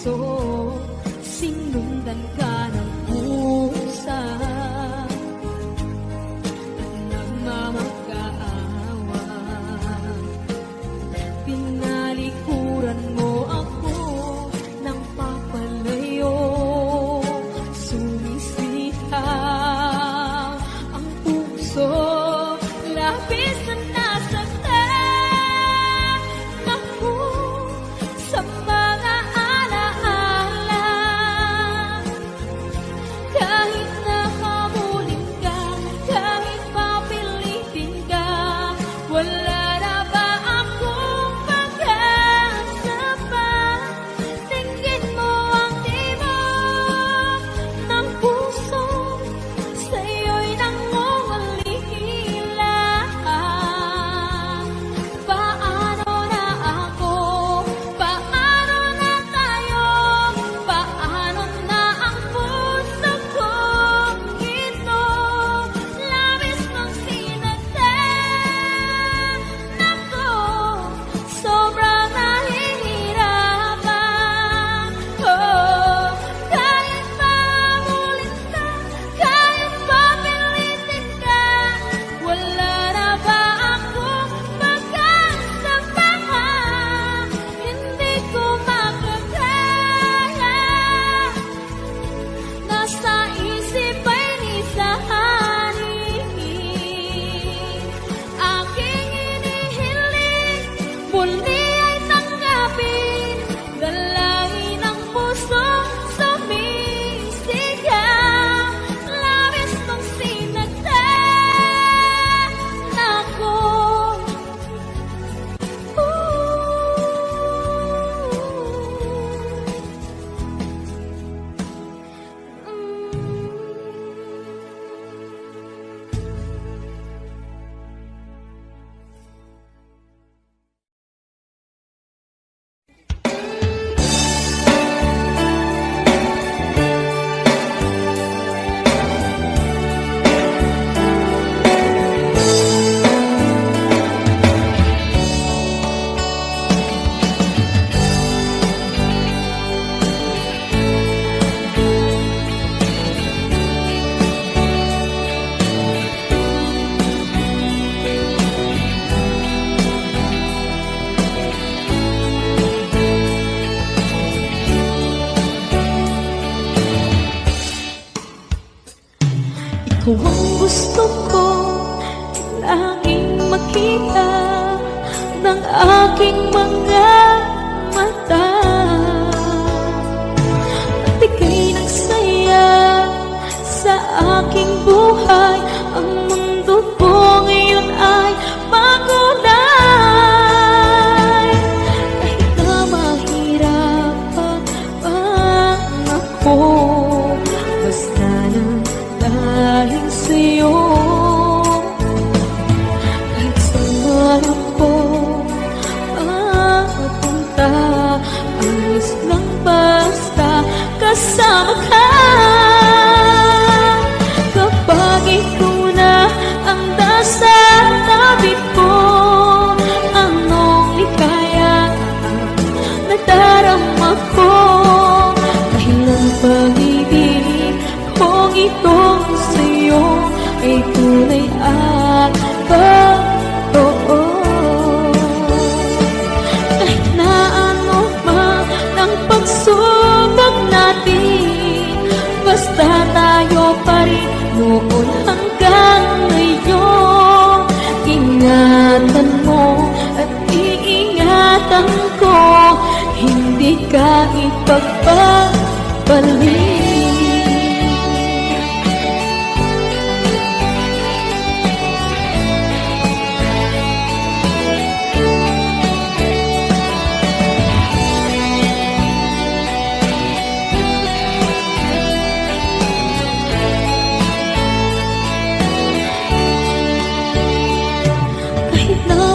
puso, sinundan ka ng pusa at nagmamakaawa. Pinalikuran mo ako ng papalayo, sumisihaw ang puso, labis na nasaktan ako sa mga alaala. Kahit nahabulin ka, kahit papilitin ka, wala na ba akong pag-asa pa? Tingin mo ang tibok ng puso, sa'yo'y nangungulila. Paano na ako? Paano na tayo? Paano na ang puso kong ito? Labis mong sinaktan ako, sobrang nahihirapan. Oh, kahit mamulit ka, kahit papilitin ka, wala na ba akong pag-asa pa? Hindi ko makakaya, nasa isip ay nisahanin. Aking inihiling, muli ay tanggapin, dalangin ng puso sumisigaw. Labis mong sinaktan ako. Ikaw ang gusto ko laging makita ng aking mga mata. At ika'y nagsaya sa aking buhay. Ang mundo ko ngayon ay makulay. Kahit na mahirapan ang ako, basta nang dahil sa'yo. Kahit saan ako mapunta, ayos lang basta kasama ka. Kapag ikaw na ang nasa tabi ko, anong likaya ang nadarama ko? Dahil ang pag-ibig kong itong sa'yo ay tunay at totoo. Kahit na ano man ang pagsubok natin, basta tayo pa rin noon hanggang ngayon. Ingatan mo at iingatan ko, hindi ka ipagpapalik.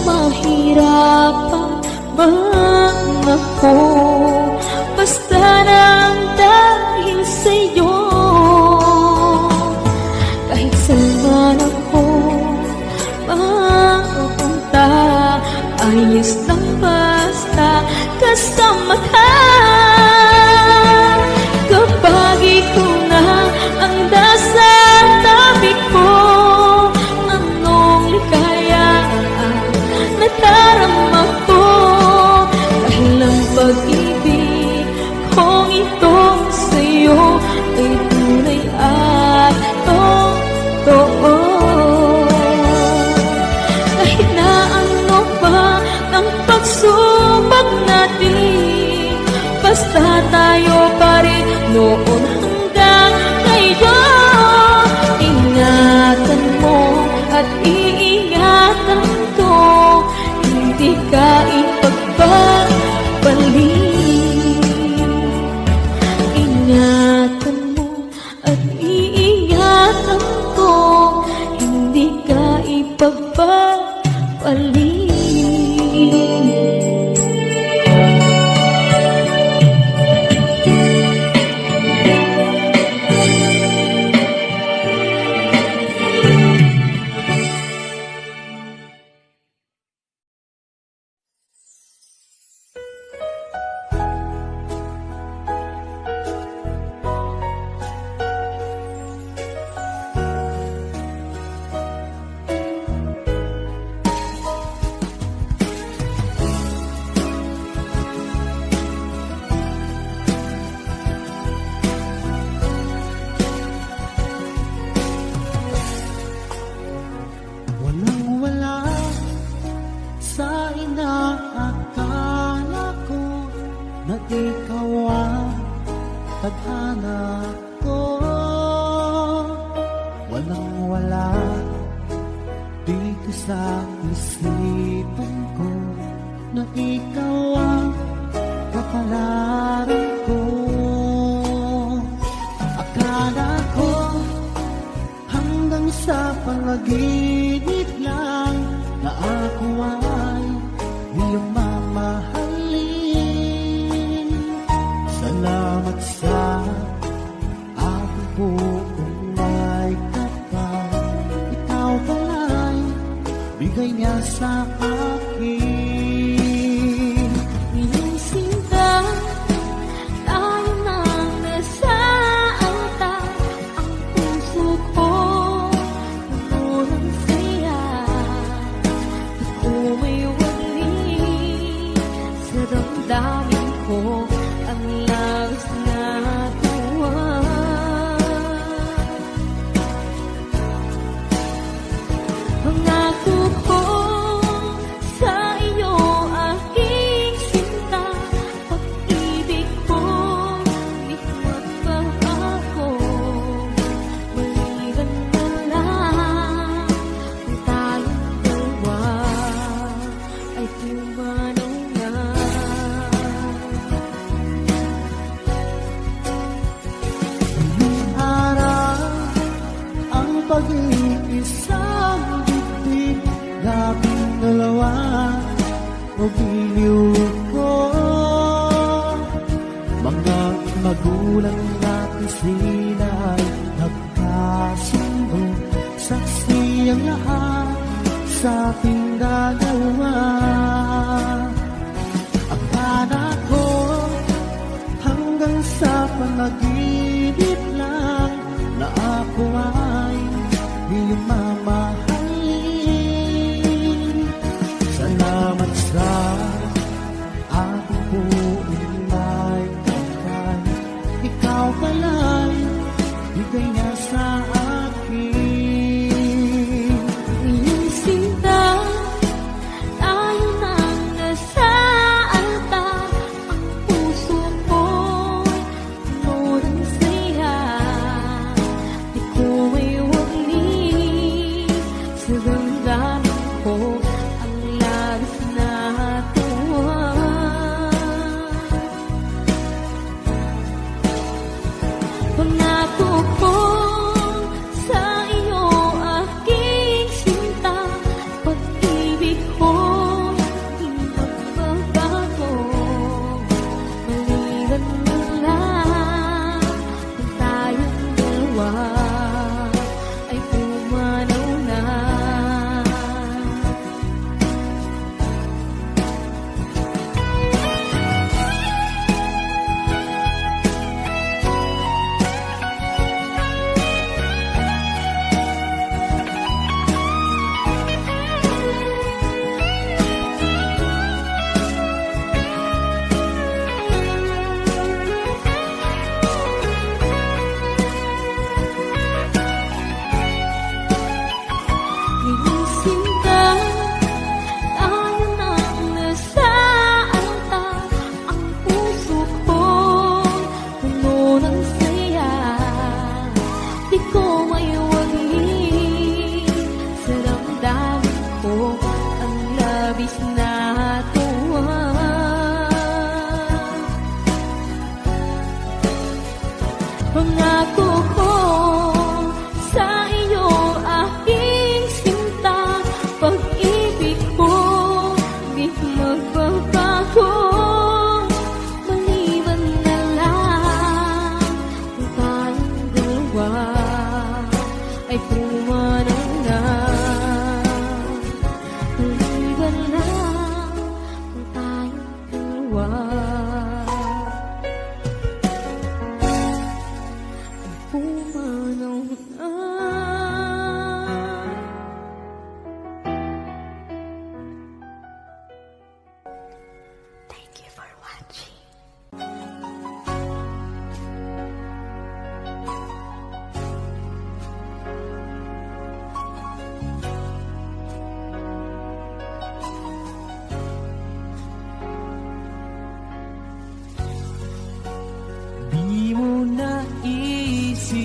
Mahirapan man ako, basta nang dahil sa'yo. Kahit saan ako mapunta, ayos lang basta kasama ka. pag-ibig kong ito sa'yo ay tunay at totoo. Kahit na ano pa ang pagsubok natin, basta tayo pa rin noon hanggang ngayon. Ingatan mo at iingatan ko, hindi ka ipagpapalik. Ingatan mo at iingatan ko, hindi ka ipagpapalik. Di ko Pangako ko sa iyo, aking sinta, pag-ibig ko di magbabago. Maliban na lang kung tayong dalawa ay pumanang na. Maliban na kung tayong dalawa pumanang na. Thank you for watching. Di mo naisip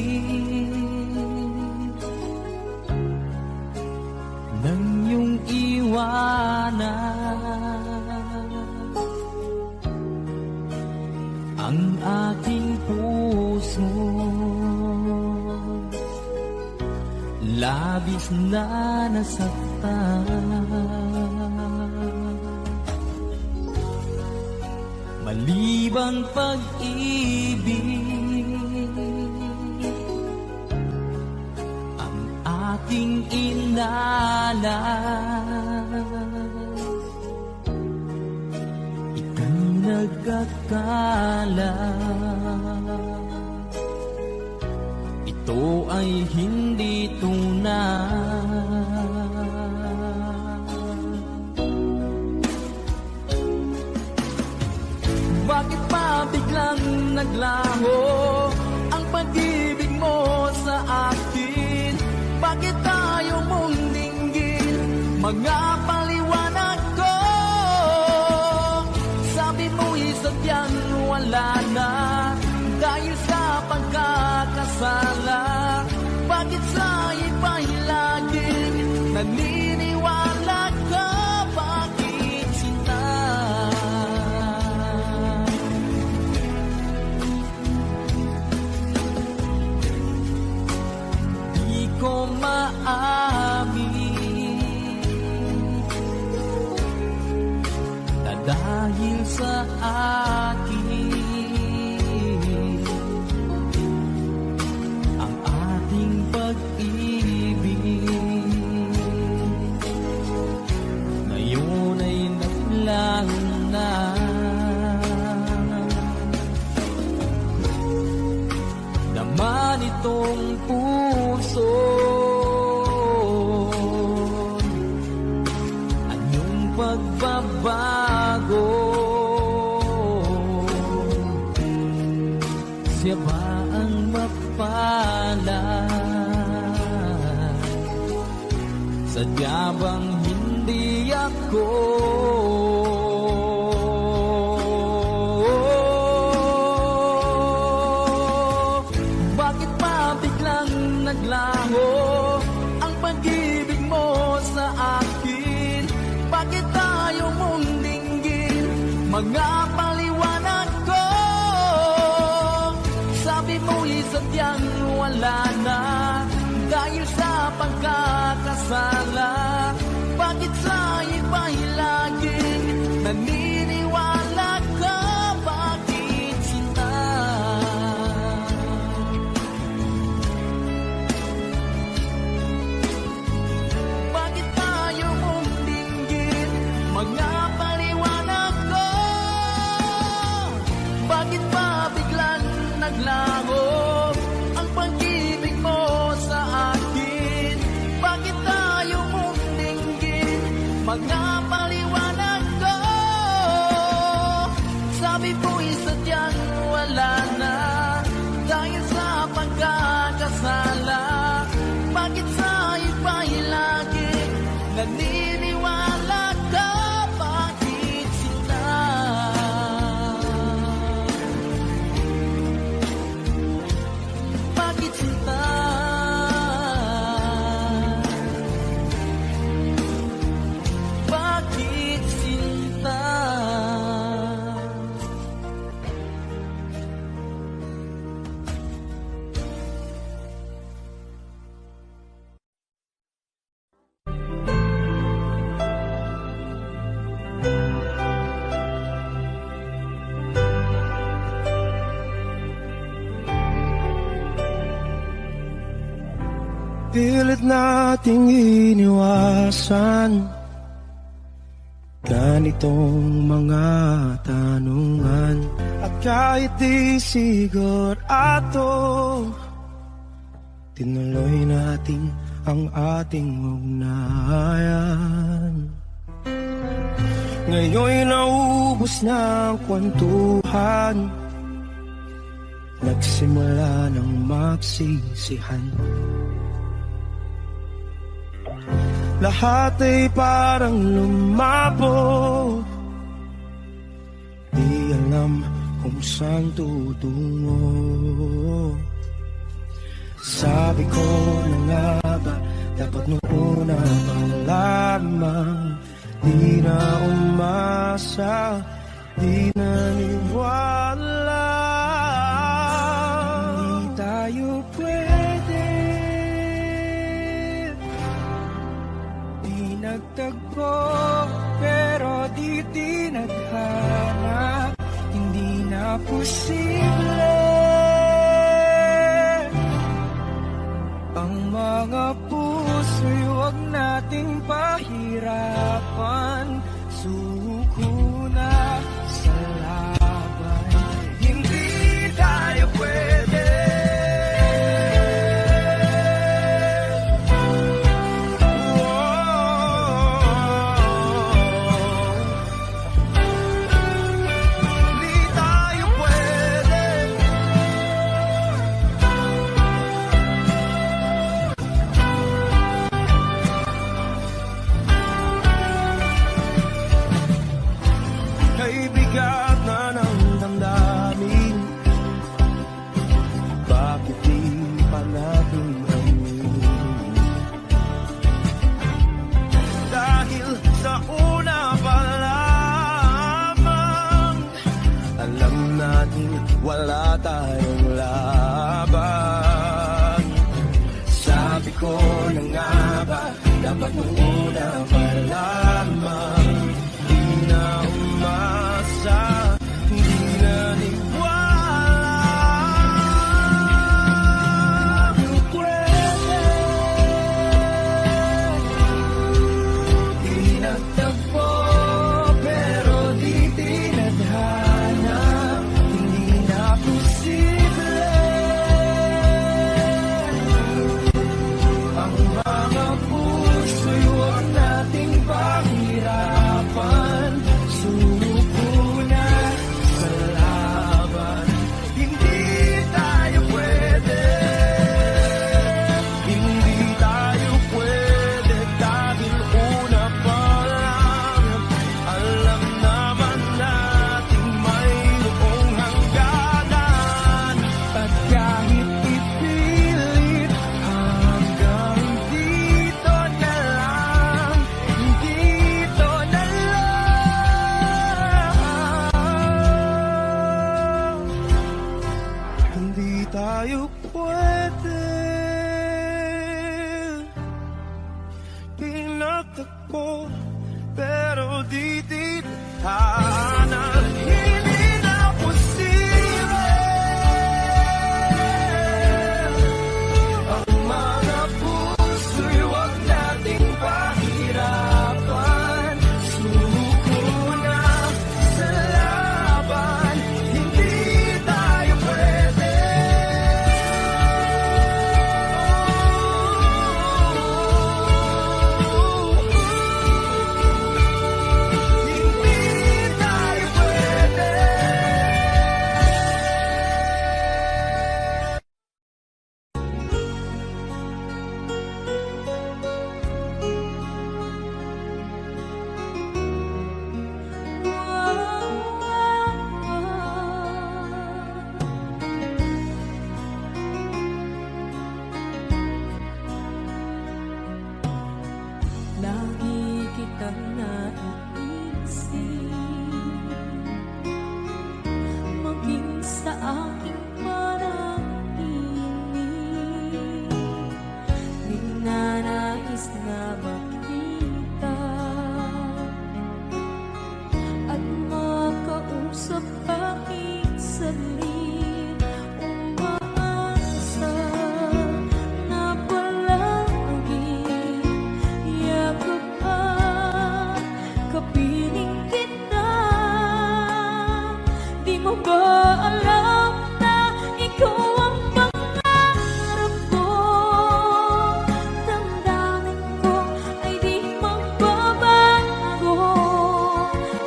nang iyong iwanan ang aking puso, labis na nasaktan. Malibang pag-ibig ang aking inalan, ika'y nagkakala ito ay hindi tunay. Bakit pa biglang naglaho ang pag-ibig mo sa akin? Bakit tayo mong dinggin mga paliwanag ko? Sabi mo'y sadyang wala na dahil sa pagkakasala. Bakit sa iba'y laging naniniwala ka? Bakit sinta? Di ko maamin na dahil sa akin ang ating pag-ibig ngayon ay naglaho na. Naman itong puso anyong pagbabago, siya ba ang mapalad? Sadya bang hindi ako? Bakit pa biglang naglaho ang pag-ibig mo sa akin? Bakit tayo mong dinggin mga paliwanag ko? Sabi mo'y sadyang wala na dahil sa pagkakasala. Bakit sa iba'y laging naniniwala ka? Bakit sinta? Bakit tayo mong dinggin mga paliwanag ko? Bakit pa biglang naglaho ang pag-ibig mo sa akin? Bakit tayo mong dinggin mga paliwanag ko? Sabi mo'y sadyang wala na dahil sa pagkakasala. Bakit sa iba'y laging naniniwala ka? Bakit sinta? Bakit sinta? Bakit sinta? Pilit nating iniwasan ganitong mga tanungan. At kahit di sigurado, tinuloy natin ang ating ugnayan. Ngayon'y naubos na ang kwentuhan, nagsimula ng magsisihan. Lahat ay parang lumabo, di alam kung saan tutungo. Sabi ko na nga ba, dapat nung una pa lamang, di na umasa, di naniwala. Hindi tayo pwede, di nagtagpo, pero di tinadhana. Hindi na posible ang mga puso'y huwag nating pahirapan. Suko na sa laban, hindi tayo pwede. Bigat na ng damdamin, bakit di pa natin amin? Dahil sa una pa lamang, alam natin wala tayong laban. Sabi ko na nga ba, dapat nung una pa lamang, di na umasa, hindi na niwala. Pwede, di nagtagpo, pero di tinadhana. Hindi na posible ang mga puso'y huwag nating pahirapan. Suko na sa laban, hindi tayo pwede, hindi tayo pwede. Dahil una pa lang, alam naman natin mayroong hangganan. At kahit ipilit, hanggang dito na lang, dito na lang. Hindi tayo pwede, pinagtagpo, pero di tinadhana. Hindi na posible ang mga puso'y huwag nating pahirapan. Suko na sa laban, hindi tayo pwede. Hindi tayo pwede. Lagi kitang naiisip, maging sa aking parang inig. Di na nais na makita at makausap aking sarili. Umaasa na pala alam na ikaw ang pangarap ko? Damdamin ko ay di magbabago.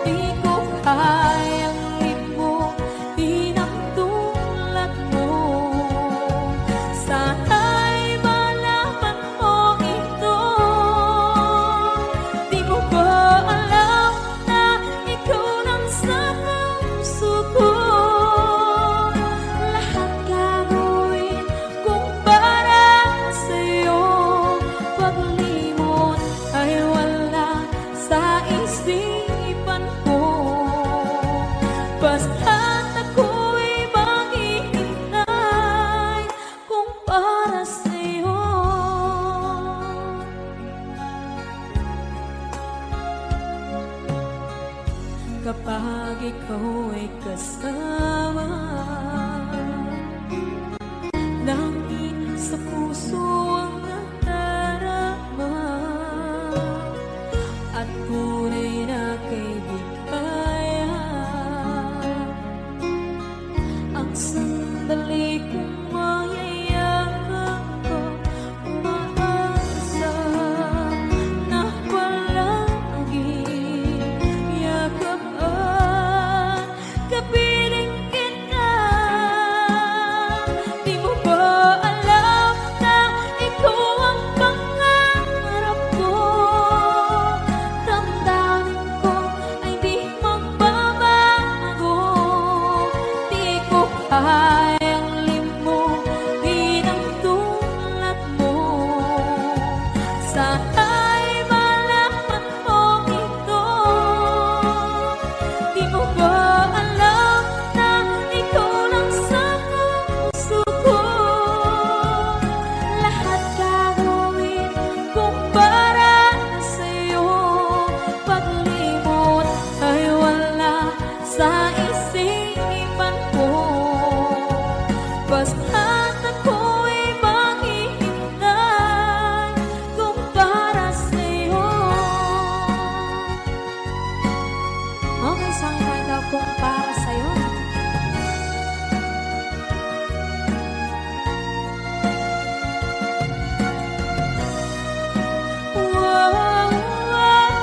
Di ko kayang limutin ang tulad mo. Sana'y malaman mo ito. Di mo ba alam na ikaw lang sa puso ko? Lahat gagawin kung para sa'yo. Paglimot ay wala sa isipan ko. Basta't ako'y maghihintay kung para sa'yo. Kapag ikaw ay kasama, langit sa puso ang nadarama, at tunay na kaibigan. Ang sandali kong mayayakap ko, umaasa na palaging yakap at kapiling kita. Di mo ba alam na ikaw ang pangarap ko? Damdamin ko ay di magbabago. Di ko kayang limutin ang tulad mo. Sana'y malaman mo ito. Di mo ba alam na ikaw lang sa puso ko? Lahat gagawin kung para sa'yo. Paglimot ay wala sa isipan ko. Basta't ako'y maghihintay kung para sa'yo. Okay, saan tayo daw kung para sa'yo? Wow, wow,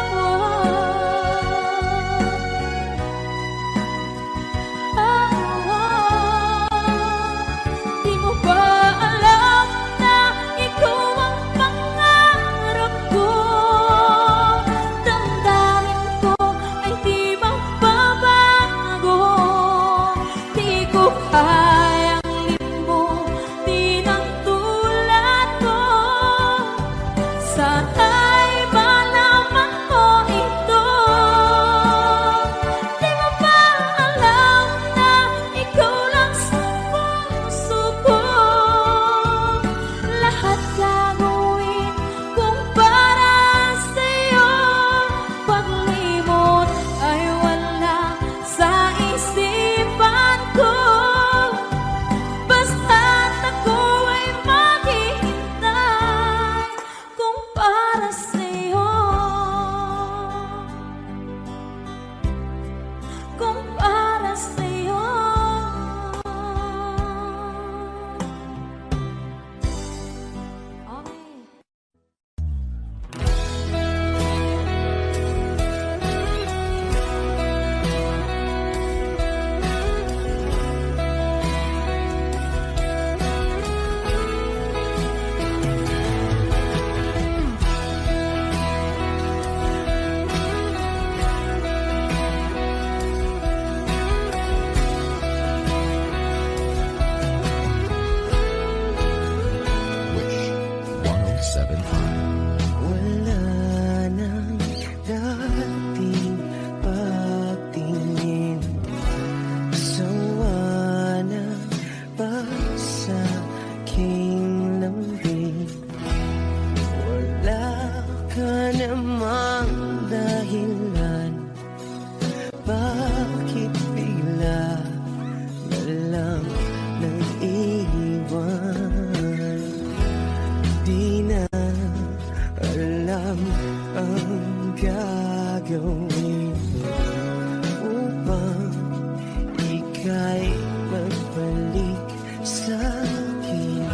Di mo ba alam na ikaw ang pangarap ko? Damdamin ko ay di magbabago. Di ko kayang limutin ang tulad mo. Sana'y malaman mo ito. Di mo ba alam na ikaw lang sa puso ko? Lahat gagawin kung para sa'yo. Paglimot ay wala sa isipan ko. sa'kin.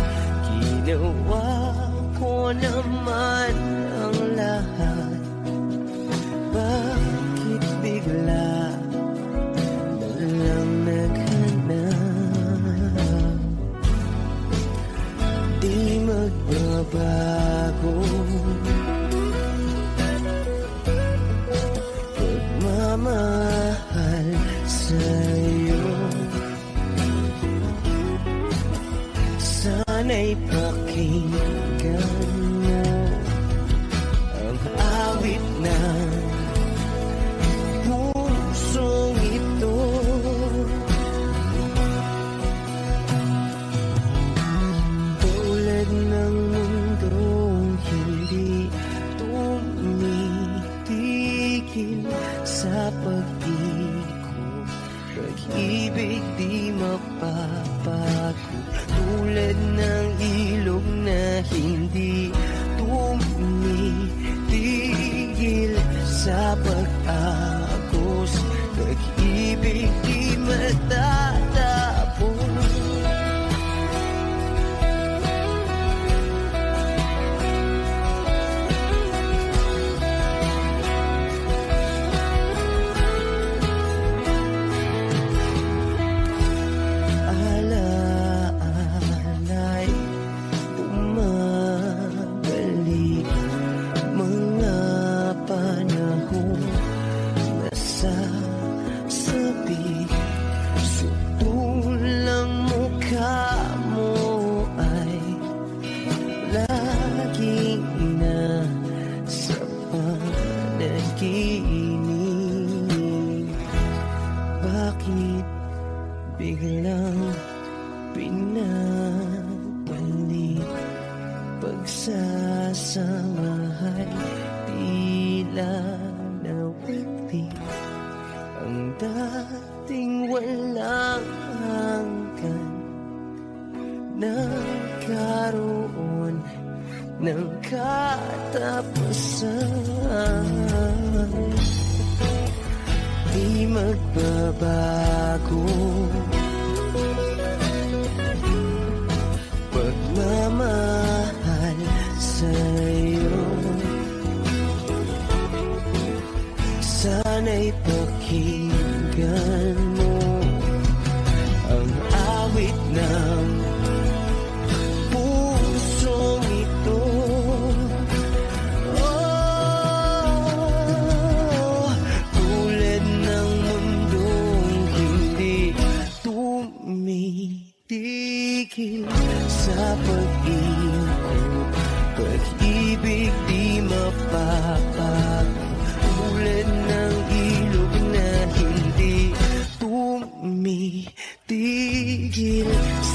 Ginawa ko naman ang lahat. Bakit bigla na lang naghanap? Di magbabago pagmamahal sa'yo. Sana'y pakinggan mo ang awit ng pusong ito. Tulad ng mundong hindi tumitigil sa pag-ikot, pag-ibig di mapapago. Tulad ng ilog na hindi tumitigil sa pag-agos, pag-ibig di matatapos. Alaala'y bumabalik, mga panahon na sasabi. Sutulang mukha mo ay laging nasa panaginip. Bakit biglang pinabalik? Pagsasamahay tila nawagli, ang dating walang hanggan nagkaroon ng katapusan. Di magbabago pagmamahal sa'yo. Sana'y pakinggan mo ang awit ng pusong ito. Tulad ng mundong hindi tumitigil sa pag-ikot, pag-ibig di mapapago. Tulad ng ilog na hindi tumitigil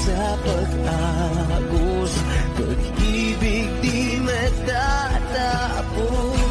sa pag-agos, pag-ibig di matatapos.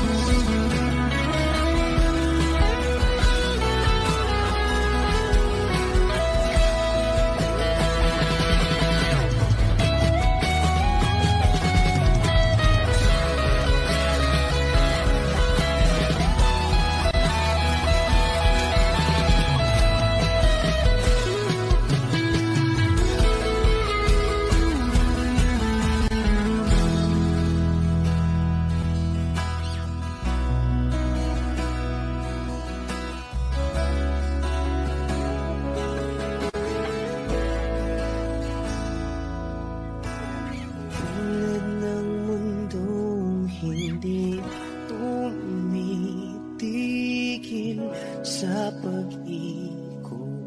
Tulad ng mundong hindi tumitigil sa pag-ikot,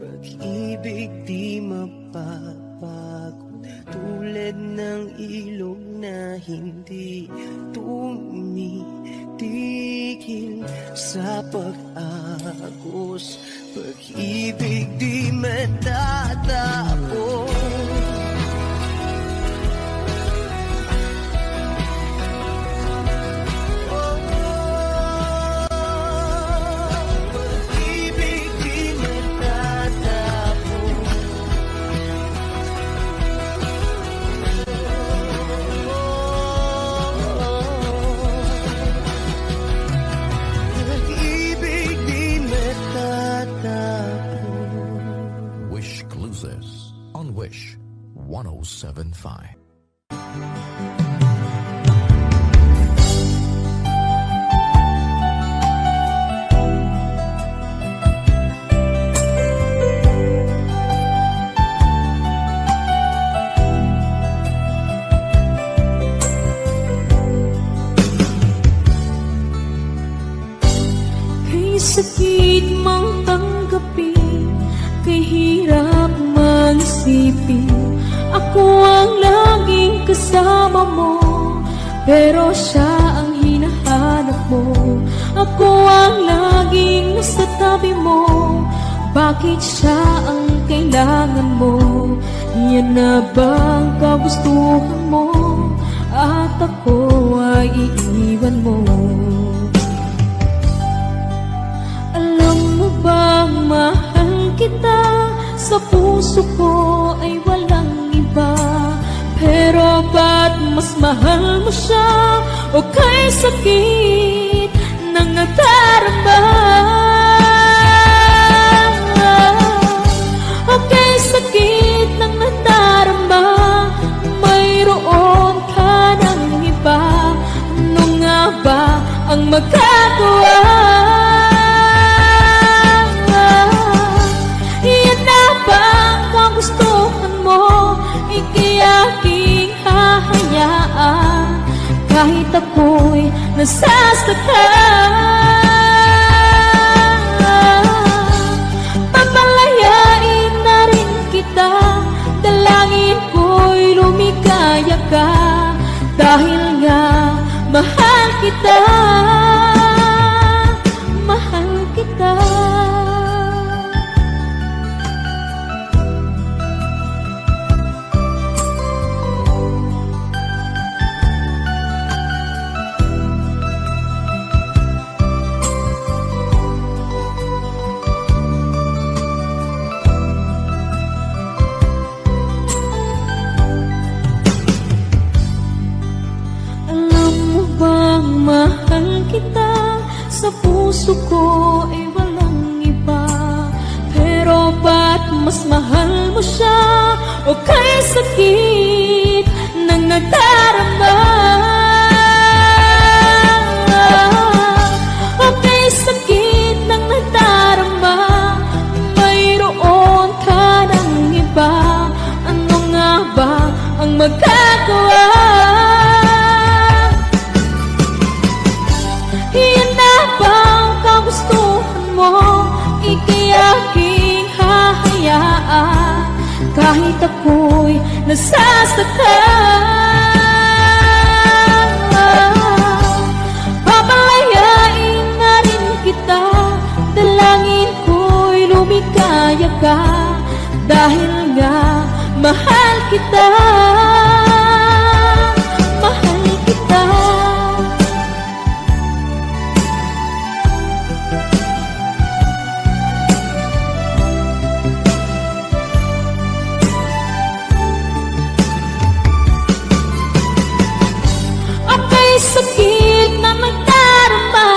pag-ibig di mapapago. Tulad ng ilog na hindi tumitigil sa pag-agos, pag-ibig di matatapos. on Wish 1075. Kay sakit mang tanggapin, kay hirap man isipin, ako ang laging kasama mo, pero siya ang hinahanap mo. Ako ang laging nasa tabi mo, bakit siya ang kailangan mo? Yan na bang kagustuhan mo, at ako ay iiwan mo? Alam mo bang mahal kita, sa puso ko ay walang iba, pero ba't mas mahal mo siya? O kay sakit ng nadarama, o kay sakit ng nadarama, mayroon ka ng iba. Ano nga ba ang magagawa? Gustuhan mo, ika'y aking hahayaan, kahit ako'y nasasaktan. Papalayain na rin kita, dalangin ko'y lumikaya ka, dahil nga mahal kita, mahal kita. Mahal kita, sa puso ko ay walang iba, pero ba't mas mahal mo siya? O kay sakit ng nadarama, o kay sakit ng nadarama, mayroon ka ng iba. Ano nga ba ang magagawa? Gustuhan mo, ika'y aking hahayaan, kahit ako'y nasasaktan. Papalayain na rin kita, dalangin ko'y lumikaya ka, dahil nga mahal kita, mahal kita. Sakit na magdarama,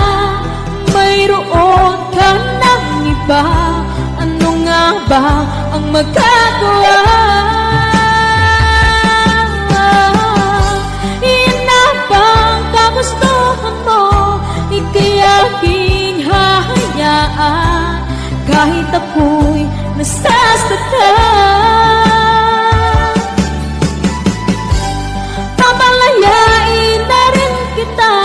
mayroon ka ng iba. Ano nga ba ang magagawa? Iyan na bang kagustuhan mo, ika'y aking hahayaan, kahit ako'y nasasaktan. Papalayain na rin kita,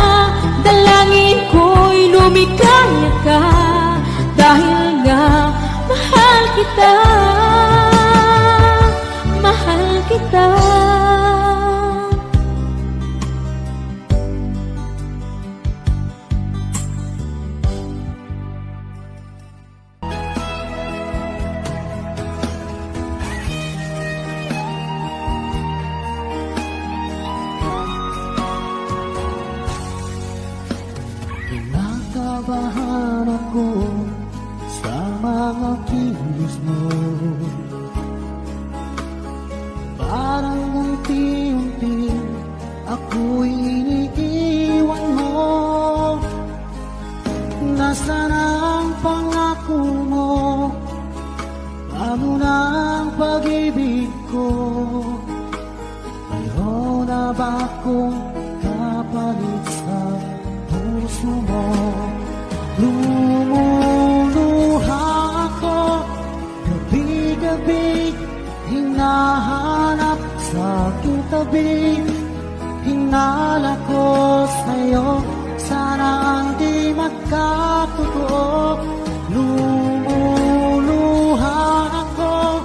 dalangin ko'y lumikaya ka, dahil nga mahal kita, mahal kita. ko? Mayroon na ba akong kapalit sa puso mo? Lumuluha ako, gabi-gabi, hinahanap sa aking tabi. Hinala ko sa'yo, sana hindi magkatotoo. Lumuluha ako,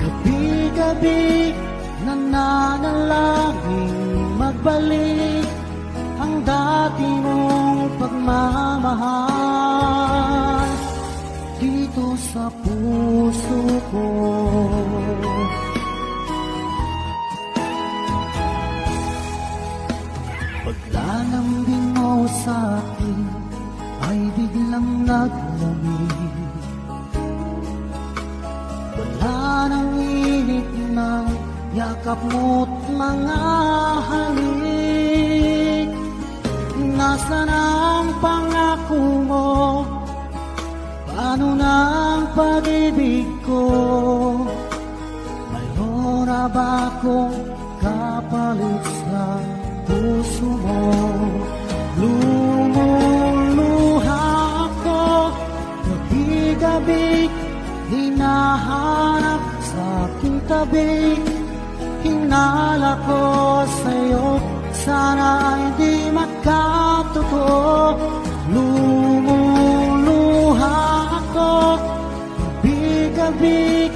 gabi-gabi, nananalangin magbalik ang dati mong pagmamahal dito sa puso ko. Paglalambing mo sa'kin ay biglang naglamig. Wala nang init ng yakap mo't mga halik. Nasaan ang pangako mo? Paano na ang pag-ibig ko? Mayroon na ba akong kapalit sa puso mo? Lumuluha ako, gabi-gabi, hinahanap sa aking tabi. Hinala ko sa'yo, sana hindi magkatotoo. Lumuluha ako, gabi-gabi,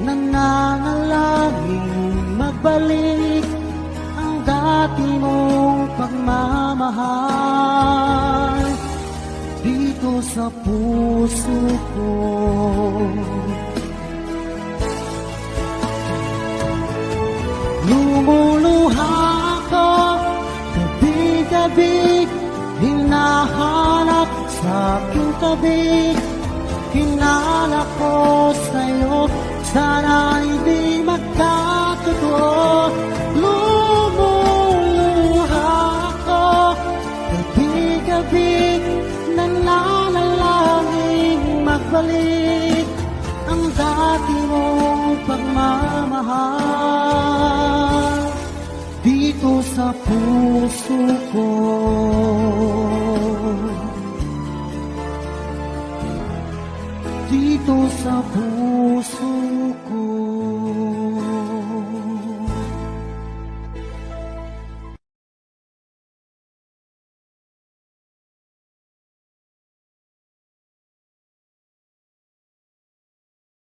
nananalangin magbalik ang dati mong pagmamahal dito sa puso ko. Lumuluha ako, gabi-gabi, hinahanap sa aking tabi. Hinala ko sa'yo, sana hindi magkatotoo. Lumuluha ako, gabi-gabi, nananalangin magbalik ang dati mong pagmamahal dito sa puso ko. Dito sa puso